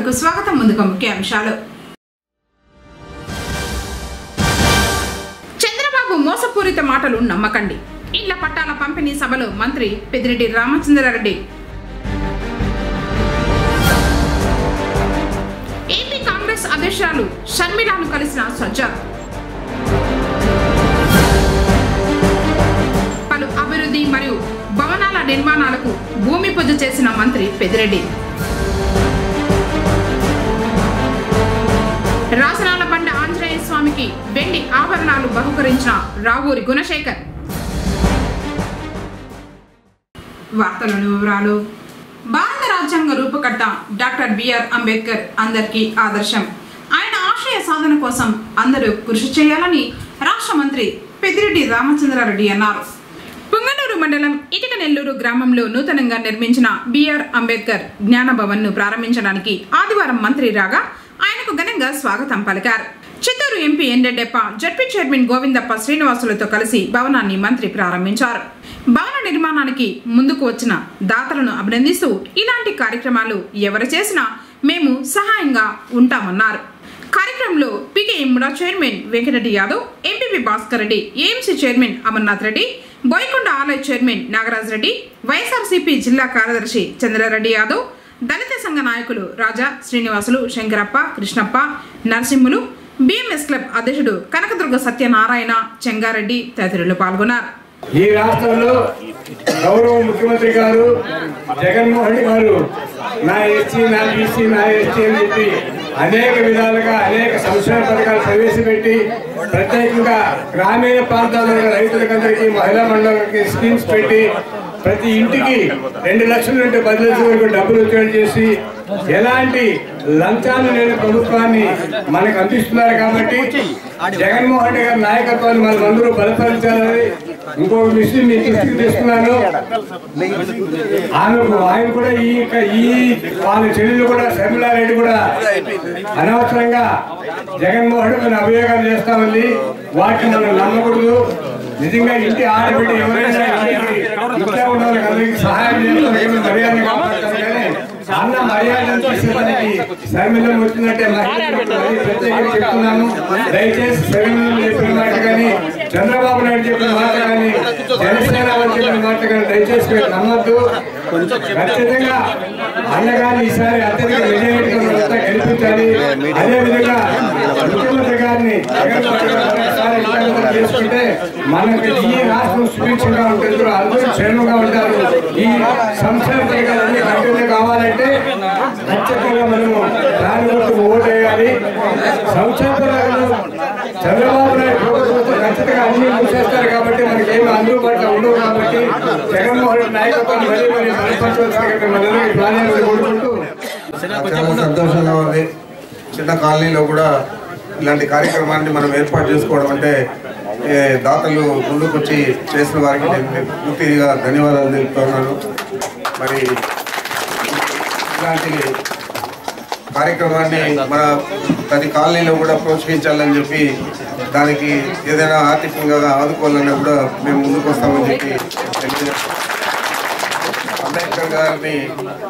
వార్తలకు స్వాగతం. ముందుగా ముఖ్యాంశాలు. చంద్రబాబు మోసపూరిత మాటలు నమ్మకండి. ఇళ్ల పట్టాల పంపిణీ సభలో మంత్రి పెద్దిరెడ్డి రామచంద్రారెడ్డి. ఏపీ కాంగ్రెస్ అధ్యక్షురాలు షర్మిలాను కలిసిన సజ్జాద్. పలు అభివృద్ధి మరియు భవనాల నిర్మాణాలకు భూమి పూజ చేసిన మంత్రి పెద్దిరెడ్డి. రాసనాలబండ ఆంజనేయ స్వామికి వెండి ఆభరణాలు బహుకరించిన రావూరి గుణశేఖర్. వార్తలోని వివరాలు. భారత రాజ్యాంగ రూపకర్త డాక్టర్ బిఆర్ అంబేద్కర్ అందరికీ ఆదర్శం. ఆయన ఆశయ సాధన కోసం అందరూ కృషి చేయాలని రాష్ట్ర మంత్రి పెద్దిరెడ్డి రామచంద్రారెడ్డి అన్నారు. పుంగనూరు మండలం ఇటికనెల్లూరు గ్రామంలో నూతనంగా నిర్మించిన బిఆర్ అంబేద్కర్ జ్ఞానభవన్ ను ప్రారంభించడానికి ఆదివారం మంత్రి రాగా ఆయనకు ఘనంగా స్వాగతం పలికారు. చిత్తూరు ఎంపీ ఎండెడ్డెప్ప, జడ్పీ చైర్మన్ గోవిందప్ప శ్రీనివాసులతో కలిసి భవనాన్ని మంత్రి ప్రారంభించారు. భవన నిర్మాణానికి ముందుకు వచ్చిన దాతలను అభినందిస్తూ ఇలాంటి కార్యక్రమాలు ఎవరు చేసినా మేము సహాయంగా ఉంటామన్నారు. కార్యక్రమంలో పీకేఎండా chairman Venkatareddy Yadav, MPP Bhaskar Reddy, AMC chairman Amarnath Reddy, Boyakonda ఆలయ చైర్మన్ నాగరాజ్ రెడ్డి, వైఎస్ఆర్సీపీ జిల్లా కార్యదర్శి చంద్రారెడ్డి యాదవ్, దళిత సంఘ నాయకులు రాజా, శ్రీనివాసులు, శంకరప్ప, కృష్ణప్ప, నరసింహులు, బిఎంఎస్ క్లబ్ అధ్యక్షుడు కనకదుర్గ సత్యనారాయణ, చెంగారెడ్డి తదితరులు పాల్గొన్నారు. ఈ రాష్ట్రంలో గౌరవ ముఖ్యమంత్రి గారు జగన్మోహన్ రెడ్డి గారు నా ఎస్సీ, నా బీసీ, నా ఎస్టీ అని చెప్పి అనేక విధాలుగా అనేక సంక్షేమ పథకాలు ప్రవేశపెట్టి ప్రత్యేకంగా గ్రామీణ ప్రాంతాల్లో రైతులకందరికీ, మహిళా మండలికి స్కీమ్స్ పెట్టి ప్రతి ఇంటికి 2 లక్షల నుండి 10 లక్షల వరకు డబ్బులు వచ్చేది చేసి ఎలాంటి లంచాలు లేని ప్రభుత్వాన్ని మనకు అందిస్తున్నారు. కాబట్టి జగన్మోహన్ రెడ్డి గారి నాయకత్వాన్ని మనం అందరూ బలపరించాలని ఇంకొక విషయం మీకు దృష్టికి తెస్తున్నాను. ఆయన కూడా ఈ వాళ్ళ చెల్లెలు కూడా షర్మిలారెడ్డి కూడా అనవసరంగా జగన్మోహన్ రెడ్డి మన అభియోగాలు చేస్తామండి. వాటిని మనం నమ్మకూడదు. నిజంగా ఇంటి ఆడబిడ్డ ఎవరైనా ఇంట్లో ఉన్న వాళ్ళకి అందరికీ సహాయం చేస్తాం, మర్యాద కాపాడుతాం. కానీ అన్న మర్యాదను తీసేదానికి షర్మిలం వచ్చినట్టే ప్రత్యేకంగా చెప్తున్నాను. దయచేసి షర్మిలం చెప్పిన మాట కానీ, చంద్రబాబు నాయుడు చెప్పిన మాట కానీ, జనసేన చెప్పిన మాట కానీ దయచేసి మీరు నమ్మద్దు. ఖచ్చితంగా అన్నగారిని ఈసారి అత్యధిక మెజారిటీగా గెలిపించాలి. అదేవిధంగా ముఖ్యమంత్రి గారిని చేసుకుంటే మనకి ఈ రాష్ట్రం సుభిక్షంగా ఉంటుంది, అందరూ క్షేమంగా ఉంటారు. ఈ సంక్షేమ పథకాలన్నీ కంటిన్యూ కావాలంటే ఖచ్చితంగా మనము దాని గురించి ఓటేయాలి. సంక్షేమ పథకాలు చంద్రబాబు నాయుడు ప్రభుత్వం ఖచ్చితంగా అన్ని మూసేస్తారు కాబట్టి మనకి ఏమి అందుబాటులో ఉండవు. కాబట్టి జగన్మోహన్ రెడ్డి నాయకత్వాన్ని మరీ బలపరచవలసిందిగా ప్రాధాన్యత కోరుకుంటూ చాలా సంతోషంగా ఉంది. చిన్న కాలనీలో కూడా ఇలాంటి కార్యక్రమాన్ని మనం ఏర్పాటు చేసుకోవడం అంటే దాతలు ముందుకు వచ్చి చేసిన వారికి నేను పూర్తిగా ధన్యవాదాలు తెలుపుతున్నాను. మరి ఇలాంటి కార్యక్రమాన్ని మన ప్రతి కాలనీలో కూడా ప్రోత్సహించాలని చెప్పి, దానికి ఏదైనా ఆర్థికంగా ఆదుకోవాలన్నా కూడా మేము ముందుకు వస్తామని చెప్పి తెలియజేస్తాం. అంబేద్కర్ గారిని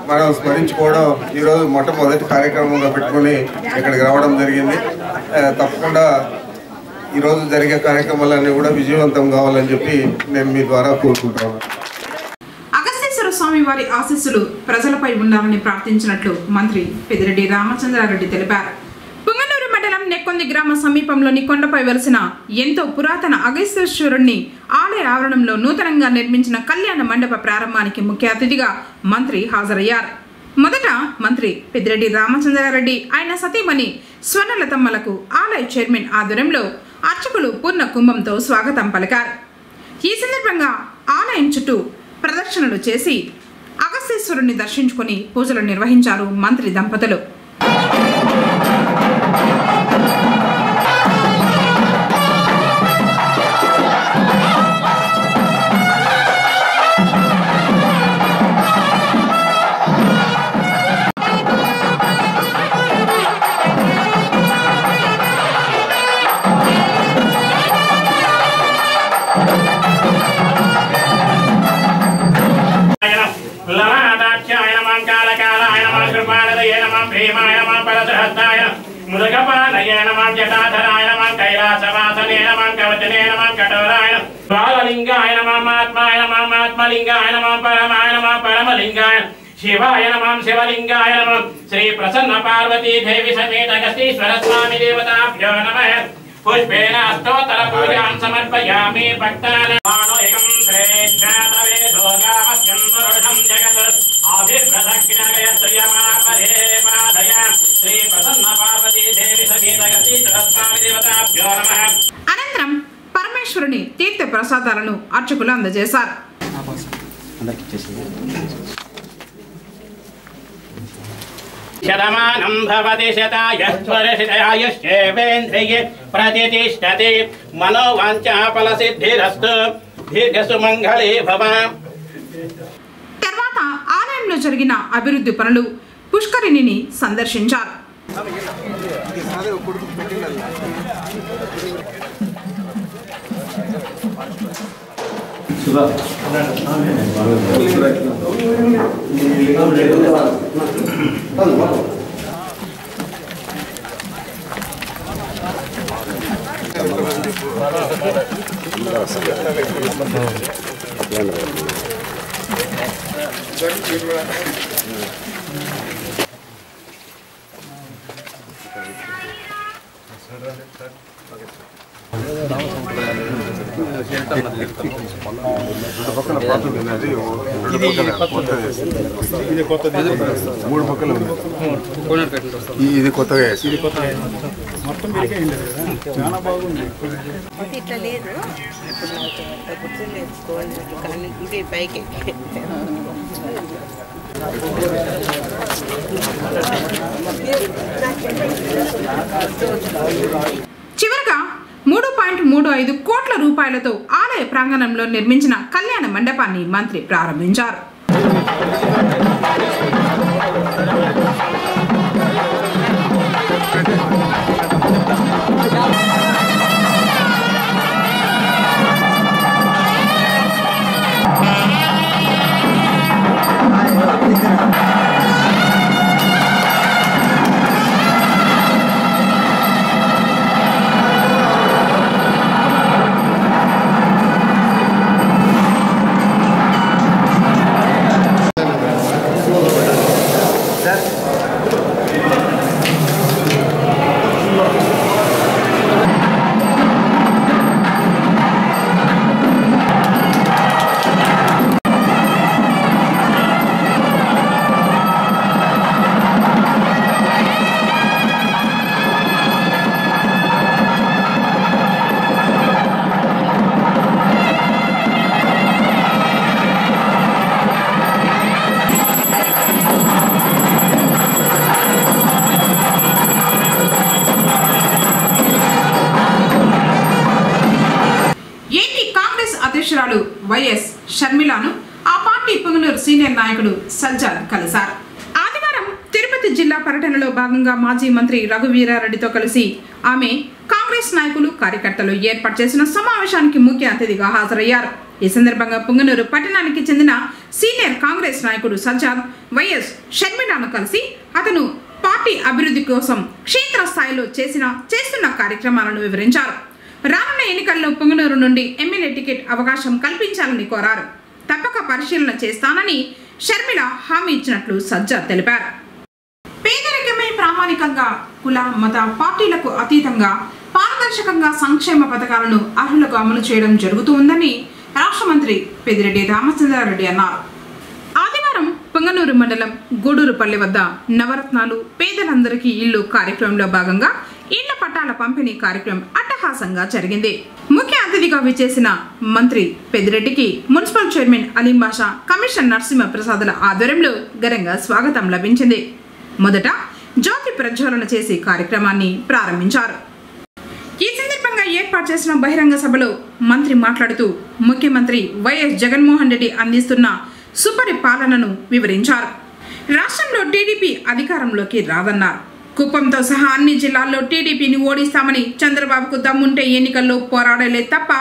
మనం స్మరించుకోవడం ఈరోజు మొట్టమొదటి కార్యక్రమంగా పెట్టుకుని ఇక్కడికి రావడం జరిగింది. తప్పకుండా ఈరోజు జరిగే కార్యక్రమాలన్నీ కూడా విజయవంతం కావాలని చెప్పి నేను మీ ద్వారా కోరుకుంటున్నాను. అగస్తేశ్వర స్వామి వారి ఆశీస్సులు ప్రజలపై ఉండాలని ప్రార్థించినట్లు మంత్రి పెద్దిరెడ్డి రామచంద్రారెడ్డి తెలిపారు. పుంగనూరు మండలం నెక్కొంది గ్రామ సమీపంలోని కొండపై వెలిసిన ఎంతో పురాతన అగస్తేశ్వరుణ్ణి ఆలయ ఆవరణంలో నూతనంగా నిర్మించిన కళ్యాణ మండప ప్రారంభానికి ముఖ్య అతిథిగా మంత్రి హాజరయ్యారు. మొదట మంత్రి పెద్దిరెడ్డి రామచంద్రారెడ్డి, ఆయన సతీమణి స్వర్ణలతమ్మలకు ఆలయ చైర్మన్ ఆధ్వర్యంలో అర్చకులు పూర్ణ కుంభంతో స్వాగతం పలికారు. ఈ సందర్భంగా ఆలయం చుట్టూ ప్రదక్షిణలు చేసి అగస్తేశ్వరుణ్ణి దర్శించుకుని పూజలు నిర్వహించారు మంత్రి దంపతులు. లలాటాఖ్యాయ నమః కాళకాలాయ నమః కృపాలదయే నమః భీమ खड्गपालये नमः जटाधराय नमः कैलासवासने नमः कवचने नमः कठोराय नमः बाललिंगाय नमः महात्माय नमः महात्मलिंगाय नमः परमाय नमः परमलिंगाय शिवाय नमः शिवलिंगाय नमः श्री प्रसन्न पार्वती देवी समेत अगस्तीश्वर स्वामी देवताभ्यो नमः पुष्पेण अष्टोत्तर पूजां समर्पयामि भक्तानां एकं श्रेष्ठतमे दोगामस्यं वरुणं जगत् आभिर्प्रदक्षिणगयत्रयमापरे पादय श्री प्रसन्न पार्वती देवी समेत अगस्तीश्वर स्वामी देवताभ्यो नमः అనంతరం పరమేశ్వరుని తీర్థ ప్రసాదాలను అర్చకులు అందజేశారు. शतमानं भवति शतायुः स्वर्षितायुश्चेवेन्द्रिये प्रतिष्ठते मनोवाञ्छाफलसिद्धिरस्तु దీర్ఘసుమంగళే భవ. తర్వాత ఆలయంలో జరిగిన అభివృద్ధి పనులు, పుష్కరిణిని సందర్శించారు. ఇది కొత్తగా మొత్తం చాలా బాగుంది. ఇట్లా లేదు కానీ ఇది పైకి చివరగా 3.35 కోట్ల రూపాయలతో ఆలయ ప్రాంగణంలో నిర్మించిన కళ్యాణ మండపాన్ని మంత్రి ప్రారంభించారు. అధ్యక్షురాలు వైఎస్ షర్మిలను ఆ పార్టీ పుంగనూరు సీనియర్ నాయకుడు సజ్జాద్ కలిశారు. ఆదివారం తిరుపతి జిల్లా పర్యటనలో భాగంగా మాజీ మంత్రి రఘువీరారెడ్డితో కలిసి ఆమె కాంగ్రెస్ నాయకులు, కార్యకర్తలు ఏర్పాటు చేసిన సమావేశానికి ముఖ్య అతిథిగా హాజరయ్యారు. ఈ సందర్భంగా పుంగనూరు పట్టణానికి చెందిన సీనియర్ కాంగ్రెస్ నాయకుడు సజ్జాద్ వైఎస్ షర్మిలను కలిసి అతను పార్టీ అభివృద్ధి కోసం క్షేత్రస్థాయిలో చేస్తున్న కార్యక్రమాలను వివరించారు. రానున్న ఎన్నికల్లో పుంగనూరు నుండి ఎమ్మెల్యే టికెట్ అవకాశం కల్పించాలని కోరారు. తప్పక పరిశీలన చేస్తానని షర్మిల హామీ ఇచ్చినట్లు సజ్జాద్ తెలిపారు. పేదరికమే ప్రామాణికంగా కుల మత పార్టీలకు అతీతంగా పారదర్శకంగా సంక్షేమ పథకాలను అర్హులకు అమలు చేయడం జరుగుతుందని రాష్ట్ర మంత్రి పెద్దిరెడ్డి రామచంద్రారెడ్డి అన్నారు. ఆదివారం పుంగనూరు మండలం గూడూరుపల్లి వద్ద నవరత్నాలు పేదలందరికీ ఇల్లు కార్యక్రమంలో భాగంగా ఇళ్ల పట్టాల పంపిణీ కార్యక్రమం అట్టహాసంగా జరిగింది. ముఖ్య అతిథిగా విచ్చేసిన మంత్రి పెద్దిరెడ్డికి మున్సిపల్ చైర్మన్ అలీం బాషా, కమిషనర్ నరసింహప్రసాద్ల ఆధ్వర్యంలో ఘనంగా స్వాగతం లభించింది. మొదట జ్యోతి ప్రజ్వలన చేసి కార్యక్రమాన్ని ప్రారంభించారు. ఈ సందర్భంగా ఏర్పాటు చేసిన బహిరంగ సభలో మంత్రి మాట్లాడుతూ ముఖ్యమంత్రి వైఎస్ జగన్మోహన్ రెడ్డి అందిస్తున్న సుపరిపాలనను వివరించారు. రాష్ట్రంలో టీడీపీ అధికారంలోకి రాదన్నారు. కుప్పంతో సహా అన్ని జిల్లాల్లో టీడీపీని ఓడిస్తామని, చంద్రబాబుకు దమ్ముంటే ఎన్నికల్లో పోరాడలే తప్ప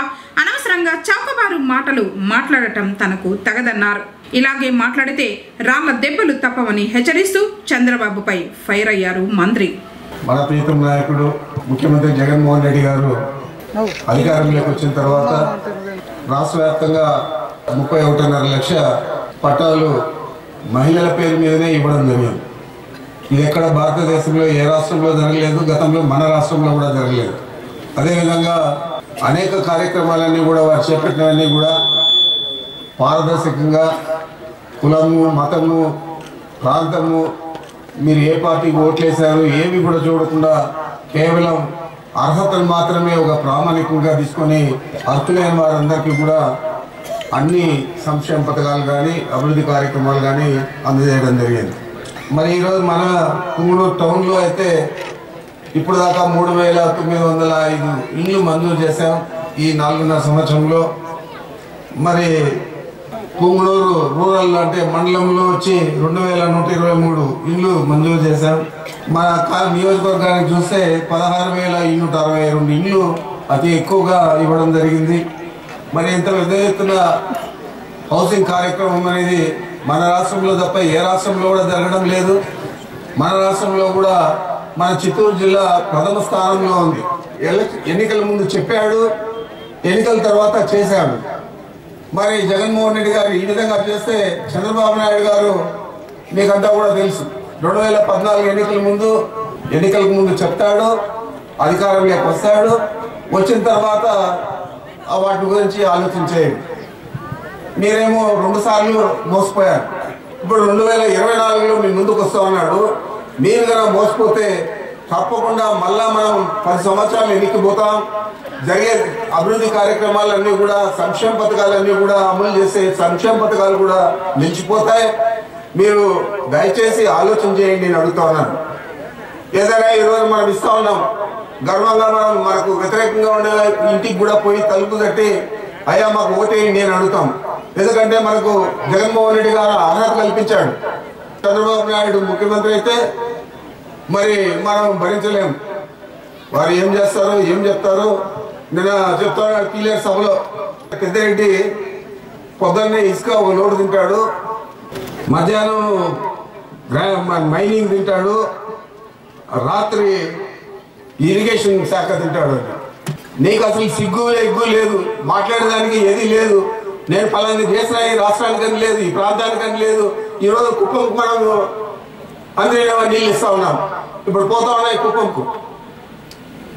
అనవసరంగా చౌకబారు మాటలు మాట్లాడటం తనకు తగదన్నారు. ఇలాగే మాట్లాడితే రాళ్ల దెబ్బలు తప్పవని హెచ్చరిస్తూ చంద్రబాబుపై ఫైర్ అయ్యారు మంత్రి. మన ప్రీతం నాయకుడు ముఖ్యమంత్రి జగన్మోహన్ రెడ్డి గారు అధికారంలోకి వచ్చిన తర్వాత రాష్ట్ర వ్యాప్తంగా 31.5 లక్ష పట్టాలు మహిళల పేరు మీదనే ఇవ్వడం జరిగింది. ఇది ఎక్కడ భారతదేశంలో ఏ రాష్ట్రంలో జరగలేదు, గతంలో మన రాష్ట్రంలో కూడా జరగలేదు. అదేవిధంగా అనేక కార్యక్రమాలన్నీ కూడా వారు చేపట్టినవన్నీ కూడా పారదర్శకంగా కులము, మతము, ప్రాంతము, మీరు ఏ పార్టీకి ఓట్లేశారు ఏమి కూడా చూడకుండా కేవలం అర్హతను మాత్రమే ఒక ప్రామాణికంగా తీసుకొని అర్హులైన వారందరికీ కూడా అన్ని సంక్షేమ పథకాలు కానీ అభివృద్ధి కార్యక్రమాలు కానీ అందజేయడం జరిగింది. మరి ఈరోజు మన పుంగనూరు టౌన్లో అయితే ఇప్పుడు దాకా 3,905 ఇళ్ళు మంజూరు చేశాం ఈ 4.5 సంవత్సరంలో. మరి పుంగనూరు రూరల్ అంటే మండలంలో వచ్చి 2,123 ఇళ్ళు మంజూరు చేశాం. మన నియోజకవర్గానికి చూస్తే 16,162 ఇళ్ళు అతి ఎక్కువగా ఇవ్వడం జరిగింది. మరి ఇంత పెద్ద ఎత్తున హౌసింగ్ కార్యక్రమం అనేది మన రాష్ట్రంలో తప్ప ఏ రాష్ట్రంలో కూడా జరగడం లేదు. మన రాష్ట్రంలో కూడా మన చిత్తూరు జిల్లా ప్రథమ స్థానంలో ఉంది. ఎన్నికల ముందు చెప్పాడు, ఎన్నికల తర్వాత చేశాడు. మరి జగన్మోహన్ రెడ్డి గారు ఈ విధంగా చేస్తే చంద్రబాబు నాయుడు గారు మీకంతా కూడా తెలుసు 2014 ఎన్నికలకు ముందు చెప్తాడు, అధికారంలోకి వస్తాడు, వచ్చిన తర్వాత వాటి గురించి ఆలోచించేది. మీరేమో 2 సార్లు మోసపోయారు. ఇప్పుడు 2024లో మీ ముందుకు వస్తా ఉన్నాడు. మీరు కనుక మోసపోతే తప్పకుండా మళ్ళా మనం 10 సంవత్సరాలు ఎన్నికపోతాం. జరిగే అభివృద్ధి కార్యక్రమాలన్నీ కూడా సంక్షేమ పథకాలన్నీ కూడా అమలు చేసే సంక్షేమ పథకాలు కూడా నిలిచిపోతాయి. మీరు దయచేసి ఆలోచన చేయండి నేను అడుగుతా ఉన్నాను. ఏదైనా ఈరోజు మనం ఇస్తా ఉన్నాం, గర్వంగా మనం మనకు వ్యతిరేకంగా ఉండే ఇంటికి కూడా పోయి తలుపు తట్టి అయ్యా మాకు ఓటేయండి నేను అడుగుతాం. ఎందుకంటే మనకు జగన్మోహన్ రెడ్డి గారు అర్హత కల్పించాడు. చంద్రబాబు నాయుడు ముఖ్యమంత్రి అయితే మరి మనం భరించలేం. వారు ఏం చేస్తారు ఏం చెప్తారు నేను చెప్తాను. క్లియర్ సభలో పెద్దిరెడ్డి పొద్దున్నే ఇసుక ఒక లోటు తింటాడు, మధ్యాహ్నం మైనింగ్ తింటాడు, రాత్రి ఇరిగేషన్ శాఖ తింటాడు. నీకు అసలు సిగ్గు ఎగ్గు లేదు, మాట్లాడడానికి ఏది లేదు. నేను ఫలాన్ని చేసిన ఈ రాష్ట్రానికని లేదు, ఈ ప్రాంతానికని లేదు. ఈరోజు కుప్పంకు మనం అందరి నీళ్ళు ఇస్తా ఉన్నాం. ఇప్పుడు పోతా ఉన్నాయి కుప్పంకు,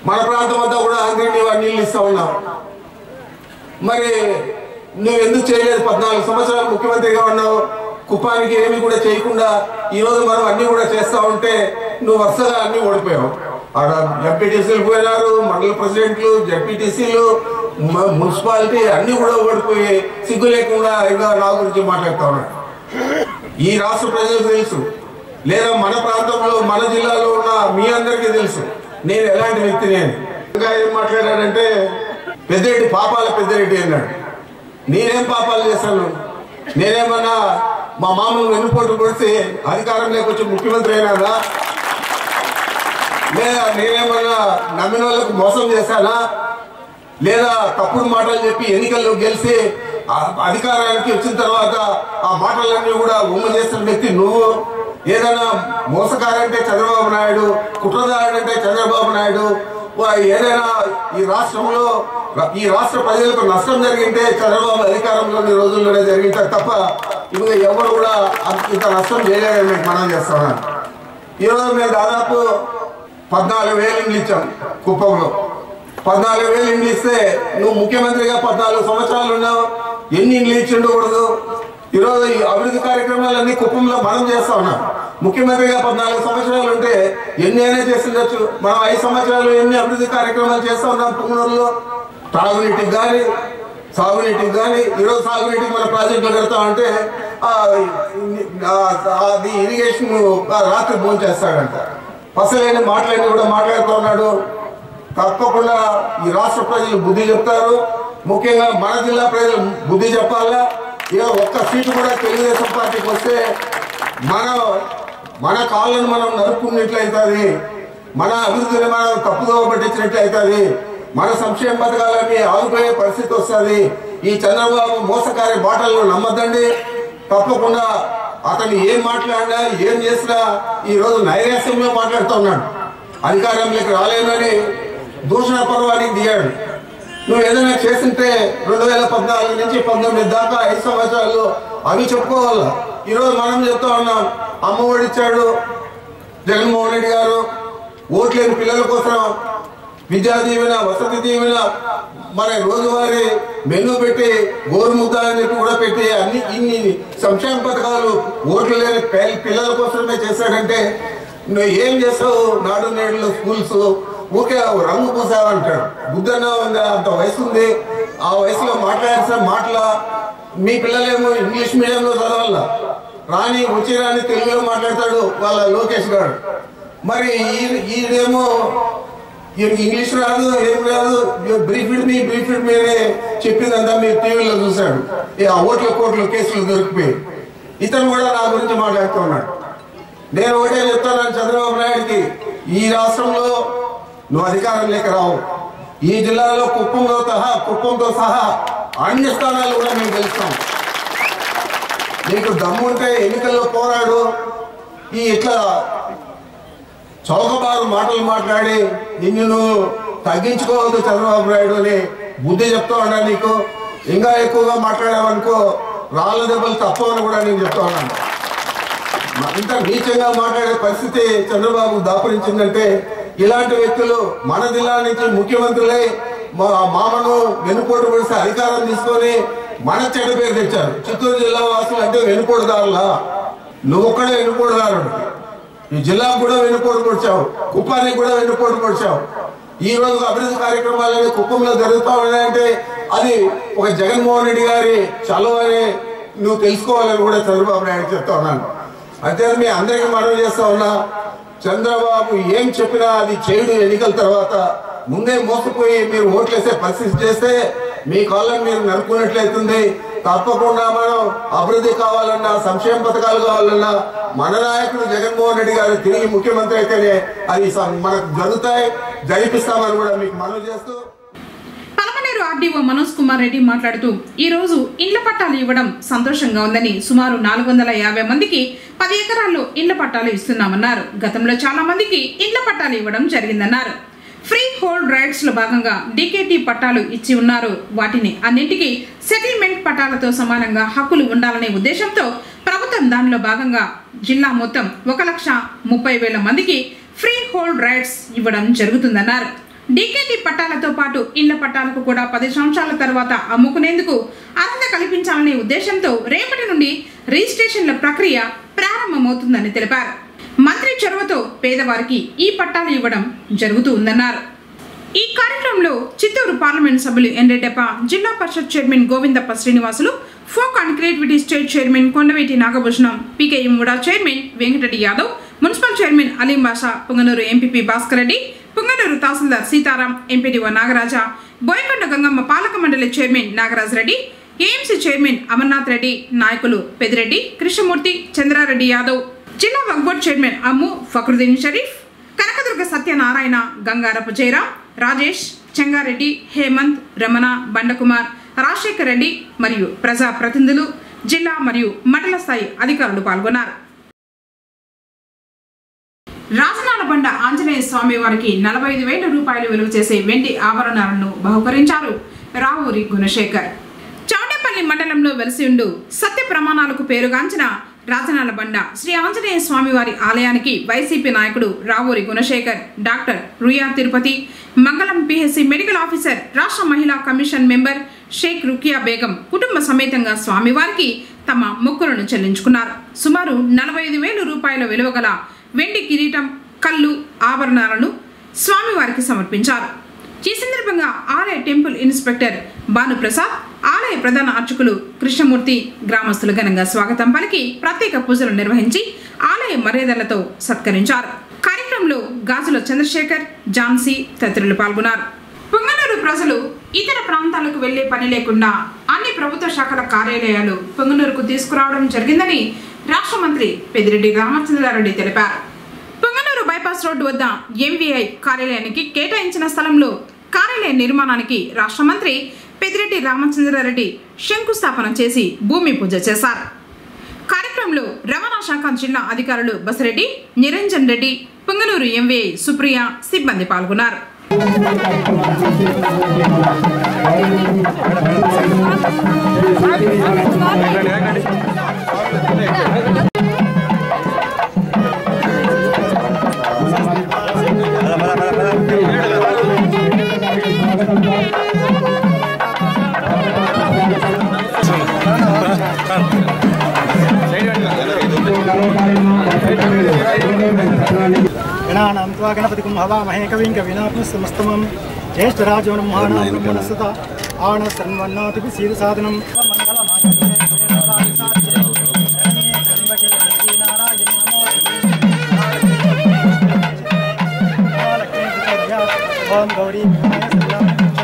మన ప్రాంతం అంతా కూడా అందరి నీళ్ళు ఇస్తా ఉన్నాం. మరి నువ్వు ఎందుకు చేయలేదు? 14 సంవత్సరాలు ముఖ్యమంత్రిగా ఉన్నావు, కుప్పానికి ఏమి కూడా చేయకుండా ఈరోజు మనం అన్ని కూడా చేస్తా ఉంటే నువ్వు వరుసగా అన్ని ఓడిపోయావు. ఆడ ఎంపీటీసీలు పోయినారు, మండల ప్రెసిడెంట్లు, జడ్పీటీసీలు, మున్సిపాలిటీ అన్ని కూడా ఓడిపోయి సిగ్గు లేకుండా ఇంకా నా గురించి మాట్లాడుతా ఉన్నాడు. ఈ రాష్ట్ర ప్రజలకు తెలుసు, లేదా మన ప్రాంతంలో మన జిల్లాలో ఉన్న మీ అందరికీ తెలుసు నేను ఎలాంటి వ్యక్తిని అని. ఇంకా ఏం మాట్లాడాడంటే పెద్దిరెడ్డి పాపాల పెద్దిరెడ్డి అన్నాడు. నేనేం పాపాలు చేశాను? నేనేమన్నా మా మామూలు వెన్నుపోటు కొడితే అధికారంలోకి వచ్చి ముఖ్యమంత్రి అయినానా? లేదా నేనేమన్నా నమ్మిన వాళ్ళకు మోసం చేశానా? లేదా తప్పుడు మాటలు చెప్పి ఎన్నికల్లో గెలిచి అధికారానికి వచ్చిన తర్వాత ఆ మాటలన్నీ కూడా ఉమ్మ చేసిన వ్యక్తి నువ్వు? ఏదైనా మోసకారంటే చంద్రబాబు నాయుడు, కుట్రదారుడంటే చంద్రబాబు నాయుడు. ఏదైనా ఈ రాష్ట్రంలో ఈ రాష్ట్ర ప్రజలకు నష్టం జరిగింటే చంద్రబాబు అధికారంలోని రోజుల్లోనే జరిగింటారు తప్ప ఇంకా ఎవరు కూడా ఇంత నష్టం చేయలేదని మీకు మనం చేస్తున్నాను. ఈరోజు మేము దాదాపు 14,000 ఇండ్లు ఇచ్చాం కుప్పంలో. 14,000 ఇండ్లు ఇస్తే నువ్వు ముఖ్యమంత్రిగా 14 సంవత్సరాలు ఉన్నావు, ఎన్ని ఇండ్లు ఇచ్చి ఉండకూడదు? ఈరోజు ఈ అభివృద్ధి కార్యక్రమాలన్నీ కుప్పంలో మనం చేస్తా ఉన్నాం. ముఖ్యమంత్రిగా 14 సంవత్సరాలు ఉంటే ఎన్ని అయినా చేస్తుండొచ్చు. మనం 5 సంవత్సరాలు ఎన్ని అభివృద్ధి కార్యక్రమాలు చేస్తా ఉన్నాం పుంగనూరులో. తాగునీటికి కానీ సాగునీటికి కానీ, ఈరోజు సాగునీటికి మన ప్రాజెక్టులు కడతామంటే అది ఇరిగేషన్ రాత్రి భోజనం చేస్తాడంట. అసలైన మాటలన్నీ కూడా మాట్లాడుతూ ఉన్నాడు. తప్పకుండా ఈ రాష్ట్ర ప్రజలు బుద్ధి చెప్తారు. ముఖ్యంగా మన జిల్లా ప్రజలు బుద్ధి చెప్పాలా. ఇక ఒక్క సీటు కూడా తెలుగుదేశం పార్టీకి వస్తే మన కాళ్ళను మనం నరుక్కున్నట్లయితుంది, మన అభివృద్ధిని మనం తప్పుదోవ పట్టించినట్లయితుంది, మన సంక్షేమ పథకాలన్నీ ఆగిపోయే పరిస్థితి వస్తుంది. ఈ చంద్రబాబు మోసకారి మాటలను నమ్మద్దండి. తప్పకుండా అతను ఏం మాట్లాడినా ఏం చేసినా ఈరోజు నైరాశ్యంలో మాట్లాడుతూ ఉన్నాడు. అధికారంలోకి రాలేదని దూషణ పర్వానికి దిగాడు. నువ్వు ఏదైనా చేస్తుంటే 2014 నుంచి 19 దాకా 5 సంవత్సరాలు అవి చెప్పుకోవాలా. ఈరోజు మనం చెప్తా ఉన్నాం, అమ్మఒడి ఇచ్చాడు జగన్మోహన్ రెడ్డి గారు, ఓట్లేని పిల్లల కోసం విద్యా దీవెన, వసతి దీవెన, మన రోజువారీ మెనూ పెట్టి గోరుముద్ద అని చెప్పి కూడా పెట్టి ఇన్ని సంక్షేమ పథకాలు ఓట్లు లేని పిల్లల కోసమే చేశాడంటే నువ్వు ఏం చేస్తావు? నాడు నేడులో స్కూల్స్ ఊకే రంగు పూసావంటాడు. బుద్ధన్న ఉందా? అంత వయసు ఉంది, ఆ వయసులో మాట్లాడాల్సిన మాటల మీ పిల్లలేమో ఇంగ్లీష్ మీడియంలో చదవాల, రాని తెలుగులో మాట్లాడతాడు వాళ్ళ లోకేష్ గారు. మరి ఈయనేమో ఇంగ్లీష్ రాదు, ఏం రాదు, బ్రీఫ్డ్ మీరే చెప్పిందంతా మీరు టీవీలో చూశాడు. ఆ ఓట్ల కోట్ల కేసులు దొరికిపోయి ఇతను కూడా నా గురించి మాట్లాడుతున్నాడు. నేను ఒకటే చెప్తాను చంద్రబాబు నాయుడికి, ఈ రాష్ట్రంలో నువ్వు అధికారంలోకి రావు. ఈ జిల్లాలో కుప్పంతో సహా అన్ని స్థానాలు కూడా మేము గెలుస్తాం. నీకు దమ్ముంటే ఎన్నికల్లో పోరాడు. ఈ ఇట్లా చౌకబారు మాటలు మాట్లాడి నిన్ను నువ్వు తగ్గించుకోవద్దు చంద్రబాబు నాయుడు అని బుద్ధి చెప్తా ఉన్నా. నీకు ఇంకా ఎక్కువగా మాట్లాడావనుకో రాళ్ళ దెబ్బలు తప్పవని కూడా నేను చెప్తా ఉన్నాను. ఇంత నీచంగా మాట్లాడే పరిస్థితి చంద్రబాబు దాపురించిందంటే ఇలాంటి వ్యక్తులు మన జిల్లా నుంచి ముఖ్యమంత్రులే మామను వెనుపోటు పడిస్తే అధికారం తీసుకొని మన చెడ్డ పేరు తెచ్చారు. చిత్తూరు జిల్లా వాసులు అంటే వెనుపోటుదారులా? నువ్వు ఒక్కడే వెనుపోటుదారుడు. ఈ జిల్లాకు కూడా వెనుపోటు పొడిచావు, కుప్పానికి కూడా వెనుపోటు పొడిచావు. ఈ రోజు అభివృద్ధి కార్యక్రమాలు కుప్పంలో జరుగుతూ ఉన్నాయంటే అది ఒక జగన్మోహన్ రెడ్డి గారి చలువ అని నువ్వు తెలుసుకోవాలని కూడా చంద్రబాబు నాయుడు చెప్తా ఉన్నాను. అయితే మీ అందరికీ మనవి చేస్తా ఉన్నా, చంద్రబాబు ఏం చెప్పినా అది చేయడు. ఎన్నికల తర్వాత ముందే మోసపోయి మీరు ఓట్లేసే పరిస్థితి చేస్తే మీ కాలం మీరు నడుపుకున్నట్లయితుంది. తప్పకుండా మనం అభివృద్ధి కావాలన్నా, సంక్షేమ పథకాలు కావాలన్నా మన నాయకుడు జగన్మోహన్ రెడ్డి గారు తిరిగి ముఖ్యమంత్రి అయితేనే అది మనకు జరుగుతాయి, జరిపిస్తామని కూడా మీకు మనవి చేస్తూ పలమనేరు ఆర్డీఓ మనోజ్ కుమార్ రెడ్డి మాట్లాడుతూ ఈ రోజు ఇండ్ల పట్టాలు ఇవ్వడం సంతోషంగా ఉందని, సుమారు 450 మందికి 10 ఎకరాల్లో ఇండ్ల పట్టాలు ఇస్తున్నామన్నారు. గతంలో చాలా మందికి ఇండ్ల పట్టాలు ఇవ్వడం జరిగిందన్నారు. ఫ్రీ హోల్డ్ రైట్స్ లో భాగంగా డీకేటీ పట్టాలు ఇచ్చి ఉన్నారు. వాటిని అన్నింటికీ సెటిల్మెంట్ పట్టాలతో సమానంగా హక్కులు ఉండాలనే ఉద్దేశంతో ప్రభుత్వం దానిలో భాగంగా జిల్లా మొత్తం 1,30,000 మందికి ఫ్రీ హోల్డ్ రైట్స్ ఇవ్వడం జరుగుతుందన్నారు. డీకేటీ పట్టాలతో పాటు ఇళ్ల పట్టాలకు కూడా 10 సంవత్సరాల తర్వాత అమ్ముకునేందుకు అర్హత కల్పించాలనే ఉద్దేశంతో రేపటి నుండి రిజిస్ట్రేషన్ల ప్రక్రియ ప్రారంభమవుతుందని తెలిపారు. మంత్రి చొరవతో పేదవారికి ఈ పట్టాలు ఇవ్వడం జరుగుతూ ఉందన్నారు. ఈ కార్యక్రమంలో చిత్తూరు పార్లమెంట్ సభ్యులు ఎన్రెడ్డప్ప, జిల్లా parishad chairman Govindappa Srinivasulu, folk and creativity state chairman Kondaveeti Nagabhushanam, PKM కూడా chairman Venkatareddy Yadav, municipal chairman Aleem Basha, Punganur MPP Bhaskar Reddy, Punganur tahsildar Sitaram, MPDO Nagaraja, Boyakonda Gangamma పాలక మండలి chairman Nagaraj Reddy, AMC chairman Amarnath Reddy, నాయకులు పెదిరెడ్డి, కృష్ణమూర్తి, చంద్రారెడ్డి యాదవ్, జిల్లా వక్ఫ్ బోర్డు చైర్మన్ అమ్ము ఫక్రుద్దీన్ షరీఫ్, కనకదుర్గ సత్యనారాయణ, గంగారపు జయరాం, రాజేష్, చెంగారెడ్డి, హేమంత్, రమణ, బండకుమార్, రాజశేఖర్ రెడ్డి మరియు ప్రజా ప్రతినిధులు, జిల్లా మరియు మండల స్థాయి అధికారులు పాల్గొన్నారు. రాజనాలబండ ఆంజనేయ స్వామి వారికి 45,000 రూపాయలు విలువ చేసే వెండి ఆభరణాలను బహుకరించారు రావూరి గుణశేఖర్. చౌడేపల్లి మండలంలో వెలిసి ఉండు సత్య ప్రమాణాలకు పేరుగాంచిన రాజనాలబండ శ్రీ ఆంజనేయ స్వామి వారి ఆలయానికి వైసీపీ నాయకుడు Ravuri Gunasekhar, doctor Ruia Tirupati, Mangalam PHC medical officer, రాష్ట్ర మహిళా కమిషన్ మెంబర్ షేక్ రుకియా బేగం కుటుంబ సమేతంగా స్వామివారికి తమ మొక్కులను చెల్లించుకున్నారు. సుమారు 45,000 రూపాయల విలువ గల వెండి కిరీటం, కళ్ళు, ఆభరణాలను స్వామివారికి సమర్పించారు. ఈ సందర్భంగా ఆలయ టెంపుల్ ఇన్స్పెక్టర్ భానుప్రసాద్, ఆలయ ప్రధాన అర్చకులు కృష్ణమూర్తి, గ్రామస్తులు ఘనంగా స్వాగతం పలికి ప్రత్యేక పూజలు నిర్వహించి ఆలయ మర్యాదలతో సత్కరించారు. కార్యక్రమంలో గాజుల చంద్రశేఖర్, ఝాన్సీ తదితరులు పాల్గొన్నారు. పుంగనూరు ప్రజలు ఇతర ప్రాంతాలకు వెళ్లే పని లేకుండా అన్ని ప్రభుత్వ శాఖల కార్యాలయాలు పుంగనూరుకు తీసుకురావడం జరిగిందని రాష్ట్ర మంత్రి పెద్దిరెడ్డి రామచంద్రారెడ్డి తెలిపారు. పుంగనూరు బైపాస్ రోడ్డు వద్ద ఎంవీఐ కార్యాలయానికి కేటాయించిన స్థలంలో కార్యాలయ నిర్మాణానికి రాష్ట్ర మంత్రి పెద్దిరెడ్డి రామచంద్రారెడ్డి శంకుస్థాపన చేసి భూమి పూజ చేశారు. కార్యక్రమం కార్యక్రమంలో రవాణా శాఖ జిల్లా అధికారులు బసిరెడ్డి, నిరంజన్ రెడ్డి, పొంగనూరు ఎంవీఐ సుప్రియ సిబ్బంది పాల్గొన్నారు. गणपतिं हवामहे कविं कविनात्मस्तमं ज्येष्ठराजो ब्रह्मणा ब्रह्मणसुता आण सर्वन्नातिपि सीदसाधनं ओम गौरी मैडम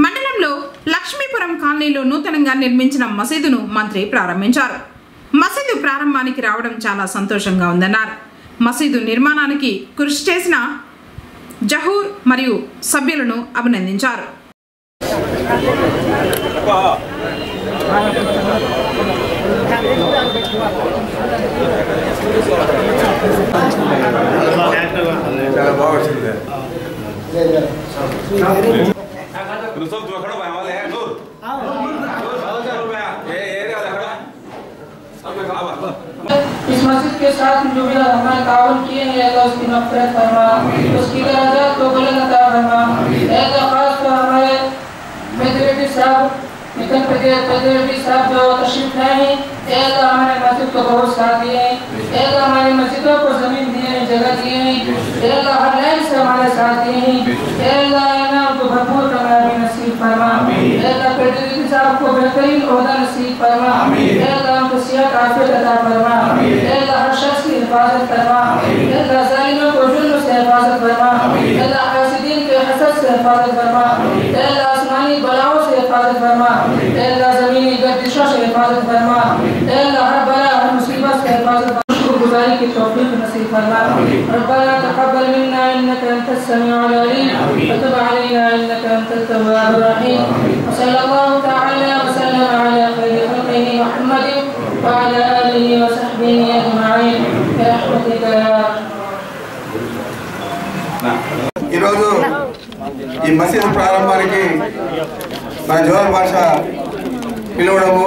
మండలంలో లక్ష్మీపురం కాలనీలో నూతనంగా నిర్మించిన మసీదును మంత్రి ప్రారంభించారు. మసీదు ప్రారంభానికి రావడం చాలా సంతోషంగా ఉందన్నారు. మసీదు నిర్మాణానికి కృషి చేసిన జహూర్ మరియు సభ్యులను అభినందించారు. इस मस्जिद के साथ जो भी हमारे ताउन किए हैं अल्लाह उसकी मग़फ़िरत फरमा, उसकी दराजात को बुलंद अता फरमा। ऐसा खास तो हमारे मेजरेटी साहब निकल पेदरेटी साहब जो तशरीफ लाए हैं, ऐसा हमारे मस्जिद को बहुत साथ दिए हैं, ऐसा हमारी मस्जिदों को ज़मीन दिए हैं, जगह दिए हैं, ऐसा हर लाइन से हमारे साथ दिए हैं, ऐसा उनको भरपूर कामयाबी नसीब फरमा, ऐसा पेदरेटी साहब को बेहतरीन ओहदा नसीब फरमा, ऐसा उनको सियात आफियत अता फरमा, ऐसा हर शख्स की हिफाजत फरमा, ऐसा ज़ालिमों को जुल्म से हिफाजत फरमा, ऐसा हासिदीन के हसद से हिफाजत फरमा, ऐसा आसमानी बलाओं से हिफाजत फरमा, ऐसा ज़मीनी गर्दिशों से हिफाजत फरमा, ऐसा हर बला हर मुसीबत से हिफाजत फरमा, शुक्रगुज़ारी की तौफीक नसीब फरमा। रब्बना तक़ब्बल मिन्ना इन्नका अंतस समीउल अलीम व तब अलैना इन्नका अंतत तव्वाबुर रहीम। सल्लल्लाहु तआला व सल्लम अला खैरि खल्क़िही मुहम्मदिन व अला आलिहि व सहबिही अजमईन बिरहमतिका या ఈరోజు ఈ మసీదు ప్రారంభానికి మన జోహర్ భాష పిలవడము,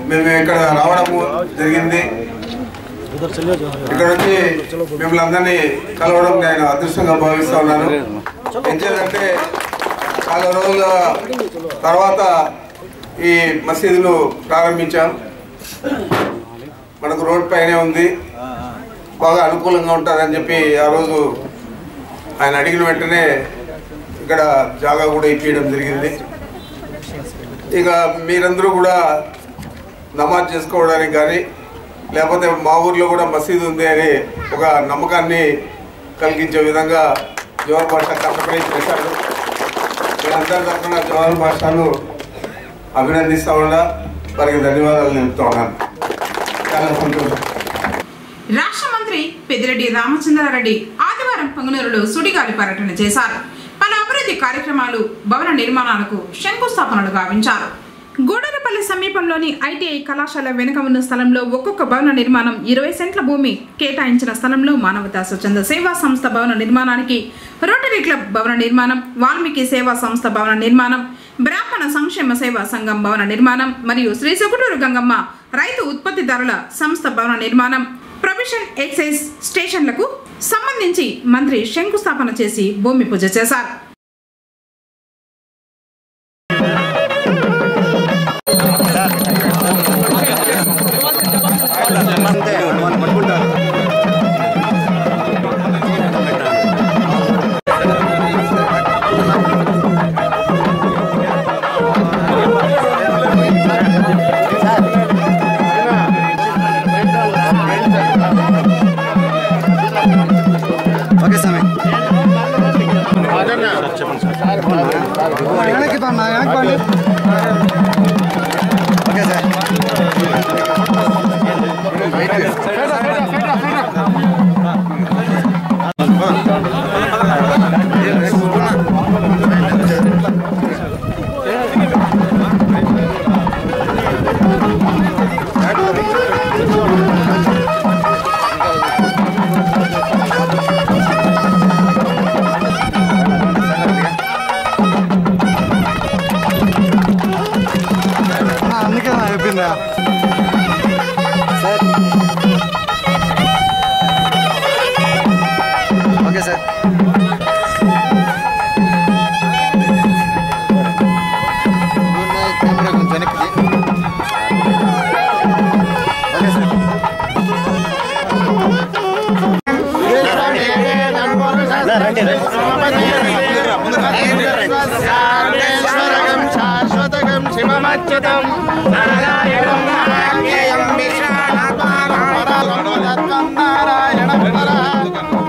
మేము ఇక్కడ రావడము జరిగింది. ఇక్కడ వచ్చి మిమ్మల్ని అందరినీ కలవడం నేను అదృష్టంగా భావిస్తూ ఉన్నాను. ఎందుకంటే చాలా రోజుల తర్వాత ఈ మసీదును ప్రారంభించాం. మనకు రోడ్ పైనే ఉంది, బాగా అనుకూలంగా ఉంటుందని చెప్పి ఆ రోజు ఆయన అడిగిన వెంటనే ఇక్కడ జాగా కూడా ఇప్పించడం జరిగింది. ఇక మీరందరూ కూడా నమాజ్ చేసుకోవడానికి కానీ లేకపోతే మా ఊర్లో కూడా మసీదు ఉంది అని ఒక నమ్మకాన్ని కలిగించే విధంగా జోహర్ భాష కష్టపడి చేశారు. మీరందరి తరఫున జోహర్ భాషను అభినందిస్తూ ఉన్నా, వారికి ధన్యవాదాలు చెప్తూ ఉన్నాను. చాలా సంతోషం. రాష్ట్ర మంత్రి పెద్దిరెడ్డి రామచంద్రారెడ్డి ఆదివారం పొంగనూరులో సుడిగాలి పర్యటన చేశారు. పలు అభివృద్ధి కార్యక్రమాలు, భవన నిర్మాణాలకు శంకుస్థాపనలు గావించారు. గూడూరుపల్లి సమీపంలోని ఐటీఐ కళాశాల వెనుక ఉన్న స్థలంలో ఒక్కొక్క భవన నిర్మాణం 20 సెంట్ల భూమి కేటాయించిన స్థలంలో మానవతా స్వచ్ఛంద సేవా సంస్థ భవన నిర్మాణానికి, రోటరీ క్లబ్ భవన నిర్మాణం, వాల్మీకి సేవా సంస్థ భవన నిర్మాణం, బ్రాహ్మణ సంక్షేమ సేవా సంఘం భవన నిర్మాణం మరియు శ్రీ సుగుటూరు గంగమ్మ రైతు ఉత్పత్తిదారుల సంస్థ భవన నిర్మాణం, ప్రొవిషన్ ఎక్సైజ్ స్టేషన్లకు సంబంధించి మంత్రి శంకుస్థాపన చేసి భూమి పూజ చేశారు. ఓకే స్వామి వెనక్కి పన్నా వెనక్కి ఓకే సార్ అందుకే అయిపోయిందా సార్ ఓకే సార్ కెమెరా కొంచెం వెనక్కి ఓకే సార్ శాశ్వతం శివమచ్యుతం నారాయణం నారాయణం నారాయణ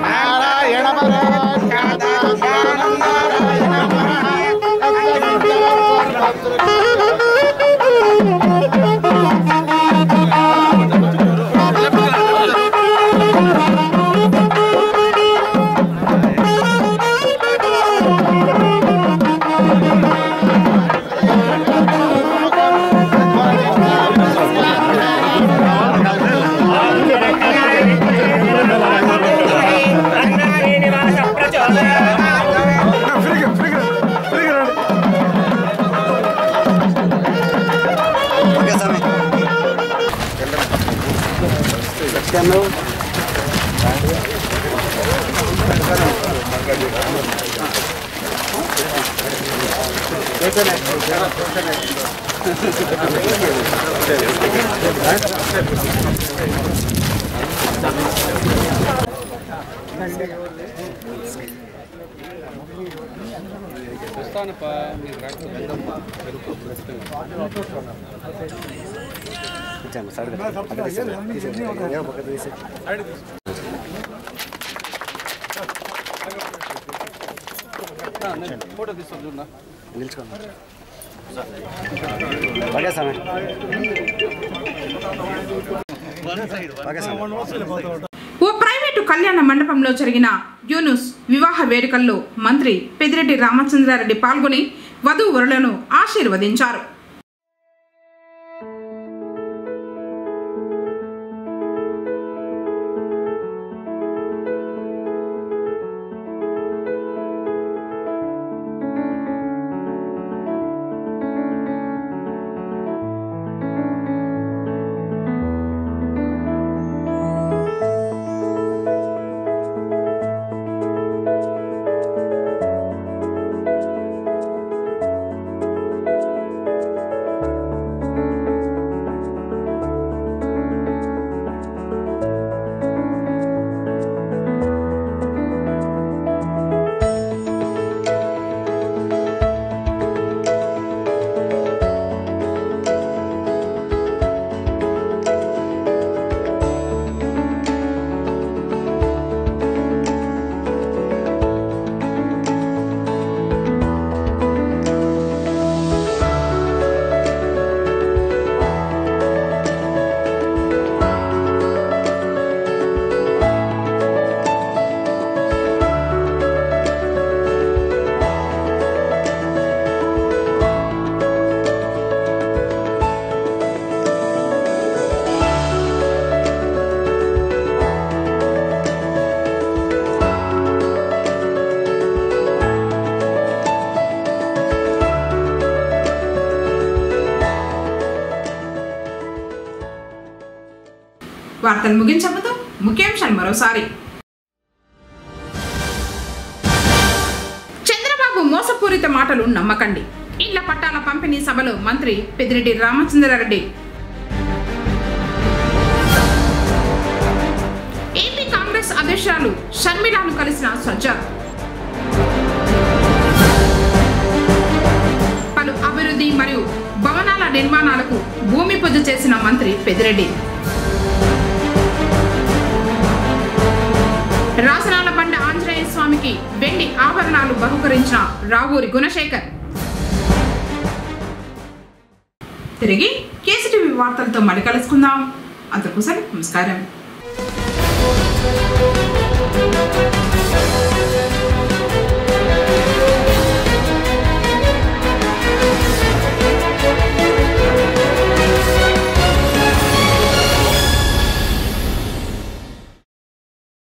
నారాయణ ఓ ప్రైవేటు కళ్యాణ మండపంలో జరిగిన యూనుస్ వివాహ వేడుకల్లో మంత్రి పెద్దిరెడ్డి రామచంద్రారెడ్డి పాల్గొని వధూవరులను ఆశీర్వదించారు. వార్తలు ముగించే ముందు ముఖ్యాంశాలు మరోసారి. చంద్రబాబు మోసపూరిత మాటలు నమ్మకండి. ఇళ్ల పట్టాల పంపిణీ సభలో మంత్రి పెద్దిరెడ్డి రామచంద్రారెడ్డి. ఏపీ కాంగ్రెస్ అధ్యక్షురాలు షర్మిలాను కలిసిన సజ్జాద్. పలు అభివృద్ధి మరియు భవనాల నిర్మాణాలకు భూమి పూజ చేసిన మంత్రి పెద్దిరెడ్డి. రాసనాల బండ ఆంజనేయ స్వామికి వెండి ఆభరణాలు బహుకరించిన రావూరి గుణశేఖర్. తిరిగి కేసీటీవీ వార్తలతో మళ్ళీ కలుసుకుందాం. అంతకోసం నమస్కారం.